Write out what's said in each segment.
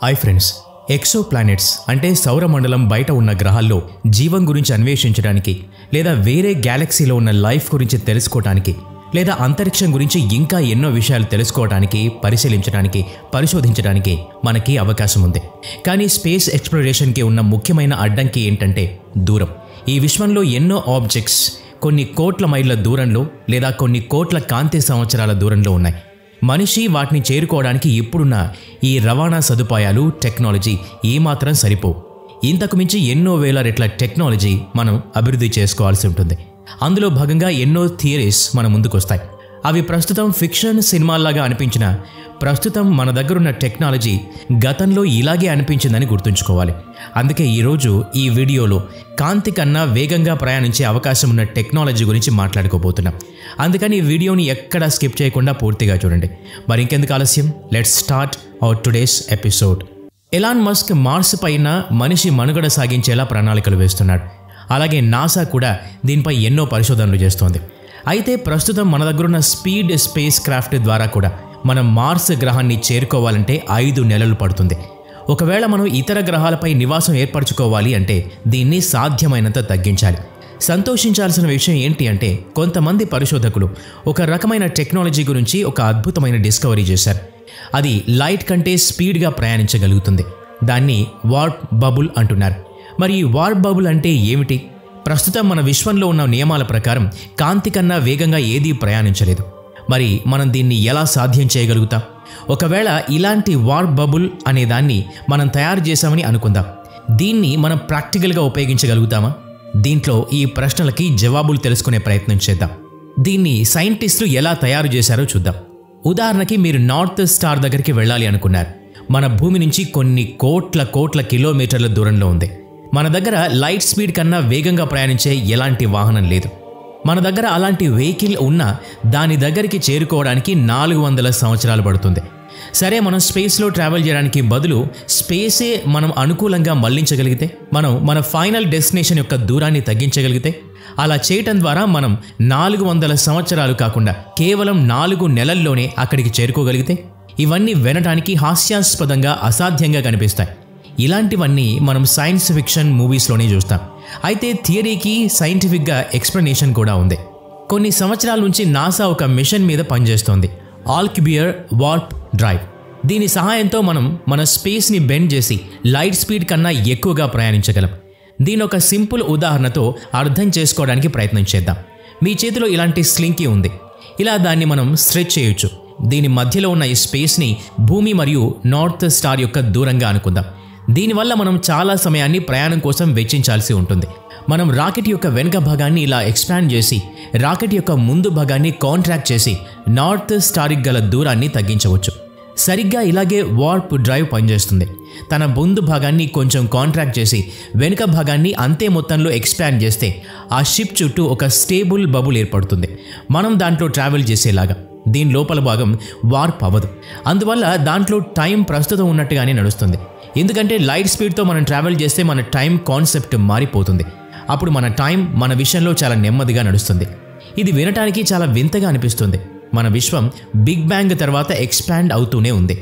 Hi friends, exo planets అంటే సౌరమండలం బయట ఉన్న గ్రహాల్లో జీవం గురించి అన్వేషించడానికి, లేదా వేరే గ్యాలక్సీలో ఉన్న లైఫ్ గురించి తెలుసుకోవడానికి, లేదా అంతరిక్షం గురించి ఇంకా ఎన్నో విషయాలు తెలుసుకోవడానికి, పరిశీలించడానికి, పరిశోధించడానికి మనకి అవకాశం ఉంది. కానీ స్పేస్ ఎక్స్ప్లోరేషన్కి ఉన్న ముఖ్యమైన అడ్డంకి ఏంటంటే దూరం. ఈ విశ్వంలో ఎన్నో ఆబ్జెక్ట్స్ కొన్ని కోట్ల మైళ్ళ దూరంలో లేదా కొన్ని కోట్ల కాంతి సంవత్సరాల దూరంలో ఉన్నాయి. మనిషి వాటిని చేరుకోవడానికి ఇప్పుడున్న ఈ రవాణా సదుపాయాలు, టెక్నాలజీ ఏమాత్రం సరిపోవు. ఇంతకు మించి ఎన్నో వేల రెట్ల టెక్నాలజీ మనం అభివృద్ధి చేసుకోవాల్సి ఉంటుంది. అందులో భాగంగా ఎన్నో థియరీస్ మన ముందుకొస్తాయి. అవి ప్రస్తుతం ఫిక్షన్ సినిమాల్లాగా అనిపించినా ప్రస్తుతం మన దగ్గరున్న టెక్నాలజీ గతంలో ఇలాగే అనిపించిందని గుర్తుంచుకోవాలి. అందుకే ఈరోజు ఈ వీడియోలో కాంతి కన్నా వేగంగా ప్రయాణించే అవకాశం ఉన్న టెక్నాలజీ గురించి మాట్లాడుకోబోతున్నాం. అందుకని ఈ వీడియోని ఎక్కడా స్కిప్ చేయకుండా పూర్తిగా చూడండి. మరి ఇంకెందుకు ఆలస్యం, let's start our today's episode. Elon Musk Mars పైన మనిషి మనుగడ సాగించేలా ప్రణాళికలు వేస్తున్నాడు. అలాగే నాసా కూడా దీనిపై ఎన్నో పరిశోధనలు చేస్తోంది. అయితే ప్రస్తుతం మన దగ్గరున్న స్పీడ్ స్పేస్ క్రాఫ్ట్ ద్వారా కూడా మనం మార్స్ గ్రహాన్ని చేరుకోవాలంటే 5 నెలలు పడుతుంది. ఒకవేళ మనం ఇతర గ్రహాలపై నివాసం ఏర్పరచుకోవాలి అంటే దీన్ని సాధ్యమైనంత తగ్గించాలి. సంతోషించాల్సిన విషయం ఏంటి అంటే కొంతమంది పరిశోధకులు ఒక రకమైన టెక్నాలజీ గురించి ఒక అద్భుతమైన డిస్కవరీ చేశారు. అది లైట్ కంటే స్పీడ్గా ప్రయాణించగలుగుతుంది. దాన్ని వార్ప్ బబుల్ అంటున్నారు. మరి ఈ వార్ప్ బబుల్ అంటే ఏమిటి? ప్రస్తుతం మన విశ్వంలో ఉన్న నియమాల ప్రకారం కాంతి కన్నా వేగంగా ఏదీ ప్రయాణించలేదు. మరి మనం దీన్ని ఎలా సాధ్యం చేయగలుగుతాం? ఒకవేళ ఇలాంటి వార్ప్ బబుల్ అనే దాన్ని మనం తయారు చేశామని అనుకుందాం. దీన్ని మనం ప్రాక్టికల్గా ఉపయోగించగలుగుతామా? దీంట్లో ఈ ప్రశ్నలకి జవాబులు తెలుసుకునే ప్రయత్నం చేద్దాం. దీన్ని సైంటిస్టులు ఎలా తయారు చేశారో చూద్దాం. ఉదాహరణకి మీరు నార్త్ స్టార్ దగ్గరికి వెళ్ళాలి అనుకున్నారు. మన భూమి నుంచి కొన్ని కోట్ల కిలోమీటర్ల దూరంలో ఉంది. మన దగ్గర లైట్ స్పీడ్ కన్నా వేగంగా ప్రయాణించే ఎలాంటి వాహనం లేదు. మన దగ్గర అలాంటి వెహికల్ ఉన్నా దాని దగ్గరికి చేరుకోవడానికి 400 సంవత్సరాలు పడుతుంది. సరే, మనం స్పేస్లో ట్రావెల్ చేయడానికి బదులు స్పేసే మనం అనుకూలంగా మళ్లించగలిగితే, మనం మన ఫైనల్ డెస్టినేషన్ యొక్క దూరాన్ని తగ్గించగలిగితే, అలా చేయటం ద్వారా మనం 400 సంవత్సరాలు కాకుండా కేవలం 4 నెలల్లోనే అక్కడికి చేరుకోగలిగితే, ఇవన్నీ వినటానికి హాస్యాస్పదంగా, అసాధ్యంగా కనిపిస్తాయి. ఇలాంటివన్నీ మనం సైన్స్ ఫిక్షన్ మూవీస్లోనే చూస్తాం. అయితే థియరీకి సైంటిఫిక్గా ఎక్స్ప్లెనేషన్ కూడా ఉంది. కొన్ని సంవత్సరాల నుంచి నాసా ఒక మిషన్ మీద పనిచేస్తోంది, ఆల్క్యూబియర్ వార్ప్ డ్రైవ్. దీని సహాయంతో మనం మన స్పేస్ని బెండ్ చేసి లైట్ స్పీడ్ కన్నా ఎక్కువగా ప్రయాణించగలం. దీని ఒక సింపుల్ ఉదాహరణతో అర్థం చేసుకోవడానికి ప్రయత్నం చేద్దాం. మీ చేతిలో ఇలాంటి స్లింకీ ఉంది. ఇలా దాన్ని మనం స్ట్రెచ్ చేయొచ్చు. దీని మధ్యలో ఉన్న ఈ స్పేస్ని భూమి మరియు నార్త్ స్టార్ యొక్క దూరంగా అనుకుందాం. దీనివల్ల మనం చాలా సమయాన్ని ప్రయాణం కోసం వెచ్చించాల్సి ఉంటుంది. మనం రాకెట్ యొక్క వెనుక భాగాన్ని ఇలా ఎక్స్పాండ్ చేసి రాకెట్ యొక్క ముందు భాగాన్ని కాంట్రాక్ట్ చేసి నార్త్ స్టార్కి గల దూరాన్ని తగ్గించవచ్చు. సరిగ్గా ఇలాగే వార్ప్ డ్రైవ్ పనిచేస్తుంది. తన ముందు భాగాన్ని కొంచెం కాంట్రాక్ట్ చేసి వెనుక భాగాన్ని అంతే మొత్తంలో ఎక్స్పాండ్ చేస్తే ఆ షిప్ చుట్టూ ఒక స్టేబుల్ బబుల్ ఏర్పడుతుంది, మనం దాంట్లో ట్రావెల్ చేసేలాగా. దీని లోపల భాగం వార్ప్ అవ్వదు. అందువల్ల దాంట్లో టైం ప్రస్తుతం ఉన్నట్టుగానే నడుస్తుంది. ఎందుకంటే లైట్ స్పీడ్తో మనం ట్రావెల్ చేస్తే మన టైం కాన్సెప్ట్ మారిపోతుంది. అప్పుడు మన టైం మన విషయంలో చాలా నెమ్మదిగా నడుస్తుంది. ఇది వినటానికి చాలా వింతగా అనిపిస్తుంది. మన విశ్వం బిగ్ బ్యాంగ్ తర్వాత ఎక్స్పాండ్ అవుతూనే ఉంది.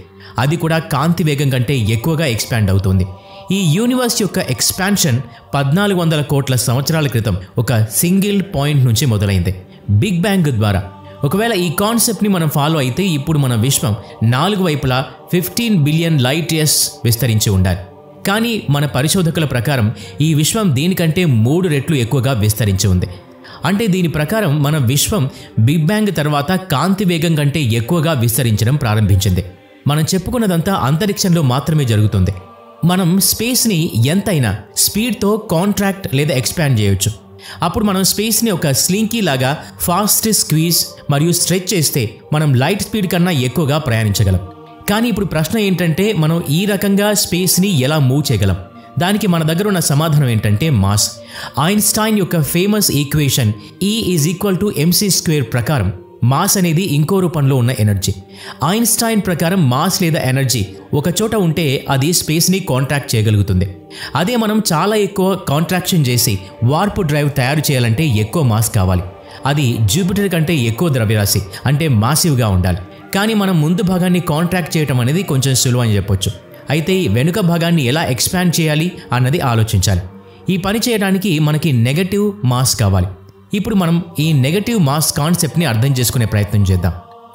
అది కూడా కాంతి వేగం కంటే ఎక్కువగా ఎక్స్పాండ్ అవుతుంది. ఈ యూనివర్స్ యొక్క ఎక్స్పాన్షన్ 1400 కోట్ల సంవత్సరాల క్రితం ఒక సింగిల్ పాయింట్ నుంచి మొదలైంది, బిగ్ బ్యాంగ్ ద్వారా. ఒకవేళ ఈ కాన్సెప్ట్ని మనం ఫాలో అయితే ఇప్పుడు మన విశ్వం 4 వైపులా 15 బిలియన్ లైట్ ఇయర్స్ విస్తరించి ఉండాలి. కానీ మన పరిశోధకుల ప్రకారం ఈ విశ్వం దీనికంటే 3 రెట్లు ఎక్కువగా విస్తరించి ఉంది. అంటే దీని ప్రకారం మన విశ్వం బిగ్ బ్యాంగ్ తర్వాత కాంతి వేగం కంటే ఎక్కువగా విస్తరించడం ప్రారంభించింది. మనం చెప్పుకున్నదంతా అంతరిక్షంలో మాత్రమే జరుగుతుంది. మనం స్పేస్ని ఎంతైనా స్పీడ్తో కాంట్రాక్ట్ లేదా ఎక్స్పాండ్ చేయొచ్చు. అప్పుడు మనం స్పేస్ని ఒక స్లింకీ లాగా ఫాస్ట్ స్క్వీజ్ మరియు స్ట్రెచ్ చేస్తే మనం లైట్ స్పీడ్ కన్నా ఎక్కువగా ప్రయాణించగలం. కానీ ఇప్పుడు ప్రశ్న ఏంటంటే మనం ఈ రకంగా స్పేస్ని ఎలా మూవ్ చేయగలం? దానికి మన దగ్గర ఉన్న సమాధానం ఏంటంటే మాస్. ఐన్స్టైన్ యొక్క ఫేమస్ ఈక్వేషన్ E=mc² ప్రకారం మాస్ అనేది ఇంకో రూపంలో ఉన్న ఎనర్జీ. ఐన్స్టైన్ ప్రకారం మాస్ లేదా ఎనర్జీ ఒక చోట ఉంటే అది స్పేస్ని కాంట్రాక్ట్ చేయగలుగుతుంది. అదే మనం చాలా ఎక్కువ కాంట్రాక్షన్ చేసి వార్ప్ డ్రైవ్ తయారు చేయాలంటే ఎక్కువ మాస్ కావాలి. అది జూపిటర్ కంటే ఎక్కువ ద్రవ్యరాశి అంటే మాసివ్గా ఉండాలి. కానీ మనం ముందు భాగాన్ని కాంట్రాక్ట్ చేయటం అనేది కొంచెం సులువు అని చెప్పొచ్చు. అయితే వెనుక భాగాన్ని ఎలా ఎక్స్పాండ్ చేయాలి అన్నది ఆలోచించాలి. ఈ పని చేయడానికి మనకి నెగటివ్ మాస్ కావాలి. ఇప్పుడు మనం ఈ నెగటివ్ మాస్ కాన్సెప్ట్ని అర్థం చేసుకునే ప్రయత్నం చేద్దాం.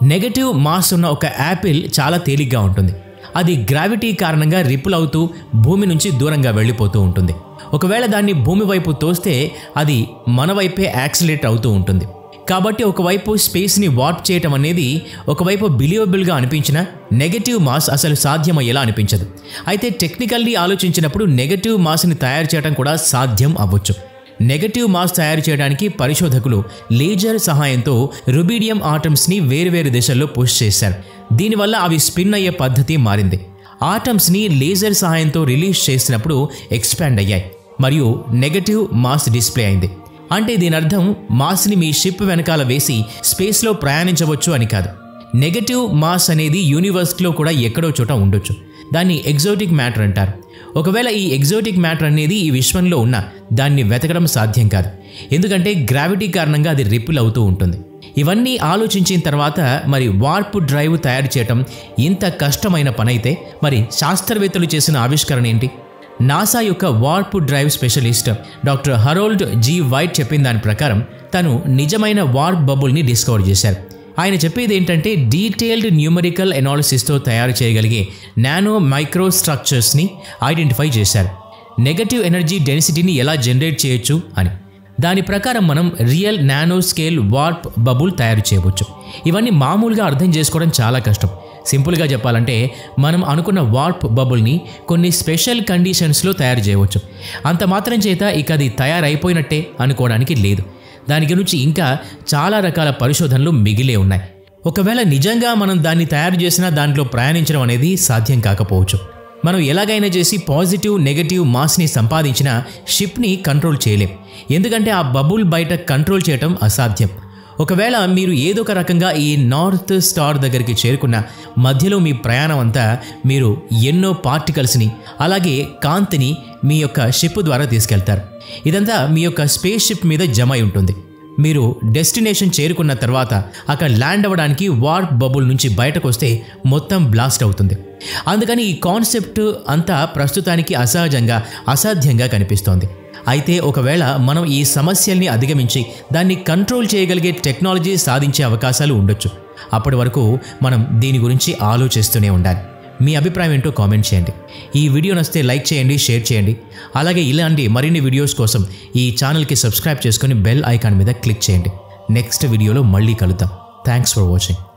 నెగటివ్ మాస్ ఉన్న ఒక యాపిల్ చాలా తేలిగ్గా ఉంటుంది. అది గ్రావిటీ కారణంగా రిపుల్ అవుతూ భూమి నుంచి దూరంగా వెళ్ళిపోతూ ఉంటుంది. ఒకవేళ దాన్ని భూమి వైపు తోస్తే అది మన వైపే యాక్సిలరేట్ అవుతూ ఉంటుంది. కాబట్టి ఒకవైపు స్పేస్ని వార్ప్ చేయటం అనేది ఒకవైపు బిలీవబుల్గా అనిపించినా నెగటివ్ మాస్ అసలు సాధ్యమయ్యేలా అనిపించదు. అయితే టెక్నికల్లీ ఆలోచించినప్పుడు నెగటివ్ మాస్ని తయారు చేయడం కూడా సాధ్యం అవ్వచ్చు. నెగటివ్ మాస్ తయారు చేయడానికి పరిశోధకులు లేజర్ సహాయంతో రుబీడియం ఆటమ్స్ని వేరువేరు దిశల్లో పుష్ చేశారు. దీనివల్ల అవి స్పిన్ అయ్యే పద్ధతి మారింది. ఆటమ్స్ని లేజర్ సహాయంతో రిలీజ్ చేసినప్పుడు ఎక్స్పాండ్ అయ్యాయి మరియు నెగటివ్ మాస్ డిస్ప్లే అయింది. అంటే దీని అర్థం మాస్ని మీ షిప్ వెనకాల వేసి స్పేస్లో ప్రయాణించవచ్చు అని కాదు. నెగటివ్ మాస్ అనేది యూనివర్స్లో కూడా ఎక్కడో చోట ఉండొచ్చు. దాన్ని ఎగ్జోటిక్ మ్యాటర్ అంటారు. ఒకవేళ ఈ ఎగ్జోటిక్ మ్యాటర్ అనేది ఈ విశ్వంలో ఉన్నా దాన్ని వెతకడం సాధ్యం కాదు. ఎందుకంటే గ్రావిటీ కారణంగా అది రిపుల్ అవుతూ ఉంటుంది. ఇవన్నీ ఆలోచించిన తర్వాత మరి వార్ప్ డ్రైవ్ తయారు చేయటం ఇంత కష్టమైన పనైతే మరి శాస్త్రవేత్తలు చేసిన ఆవిష్కరణ ఏంటి? నాసా యొక్క warp drive specialist doctor Harold G White చెప్పిన దాని ప్రకారం తను నిజమైన వార్ప్ బబుల్ని డిస్కవర్ చేశారు. ఆయన చెప్పేది ఏంటంటే డీటెయిల్డ్ న్యూమరికల్ ఎనాలిసిస్తో తయారు చేయగలిగే నానో మైక్రో స్ట్రక్చర్స్ని ఐడెంటిఫై చేశారు. నెగటివ్ ఎనర్జీ డెన్సిటీని ఎలా జనరేట్ చేయొచ్చు అని. దాని ప్రకారం మనం real nano scale warp bubble తయారు చేయవచ్చు. ఇవన్నీ మామూలుగా అర్థం చేసుకోవడం చాలా కష్టం. సింపుల్గా చెప్పాలంటే మనం అనుకున్న వార్ప్ బబుల్ని కొన్ని స్పెషల్ కండిషన్స్లో తయారు చేయవచ్చు. అంత మాత్రం చేత ఇక అది తయారైపోయినట్టే అనుకోవడానికి లేదు. దాని గురించి ఇంకా చాలా రకాల పరిశోధనలు మిగిలే ఉన్నాయి. ఒకవేళ నిజంగా మనం దాన్ని తయారు చేసినా దాంట్లో ప్రయాణించడం అనేది సాధ్యం కాకపోవచ్చు. మనం ఎలాగైనా చేసి పాజిటివ్ నెగటివ్ మాస్ని సంపాదించిన షిప్ని కంట్రోల్ చేయలేం. ఎందుకంటే ఆ బబుల్ బయట కంట్రోల్ చేయటం అసాధ్యం. ఒకవేళ మీరు ఏదో ఒక రకంగా ఈ నార్త్ స్టార్ దగ్గరికి చేరుకున్న మధ్యలో మీ ప్రయాణం అంతా మీరు ఎన్నో పార్టికల్స్ని అలాగే కాంతిని మీ యొక్క షిప్ ద్వారా తీసుకెళ్తారు. ఇదంతా మీ యొక్క స్పేస్ షిప్ మీద జమ అయి ఉంటుంది. మీరు డెస్టినేషన్ చేరుకున్న తర్వాత అక్కడ ల్యాండ్ అవ్వడానికి వార్ప్ బబుల్ నుంచి బయటకు వస్తే మొత్తం బ్లాస్ట్ అవుతుంది. అందుకని ఈ కాన్సెప్ట్ అంతా ప్రస్తుతానికి అసాధ్యంగా కనిపిస్తోంది. అయితే ఒకవేళ మనం ఈ సమస్యల్ని అధిగమించి దాన్ని కంట్రోల్ చేయగలిగే టెక్నాలజీ సాధించే అవకాశాలు ఉండొచ్చు. అప్పటి వరకు మనం దీని గురించి ఆలోచిస్తూనే ఉండాలి. మీ అభిప్రాయం ఏంటో కామెంట్ చేయండి. ఈ వీడియో నచ్చితే లైక్ చేయండి, షేర్ చేయండి. అలాగే ఇలాంటి మరిన్ని వీడియోస్ కోసం ఈ ఛానల్కి సబ్స్క్రైబ్ చేసుకొని బెల్ ఐకాన్ మీద క్లిక్ చేయండి. నెక్స్ట్ వీడియోలో మళ్ళీ కలుద్దాం. Thanks for watching.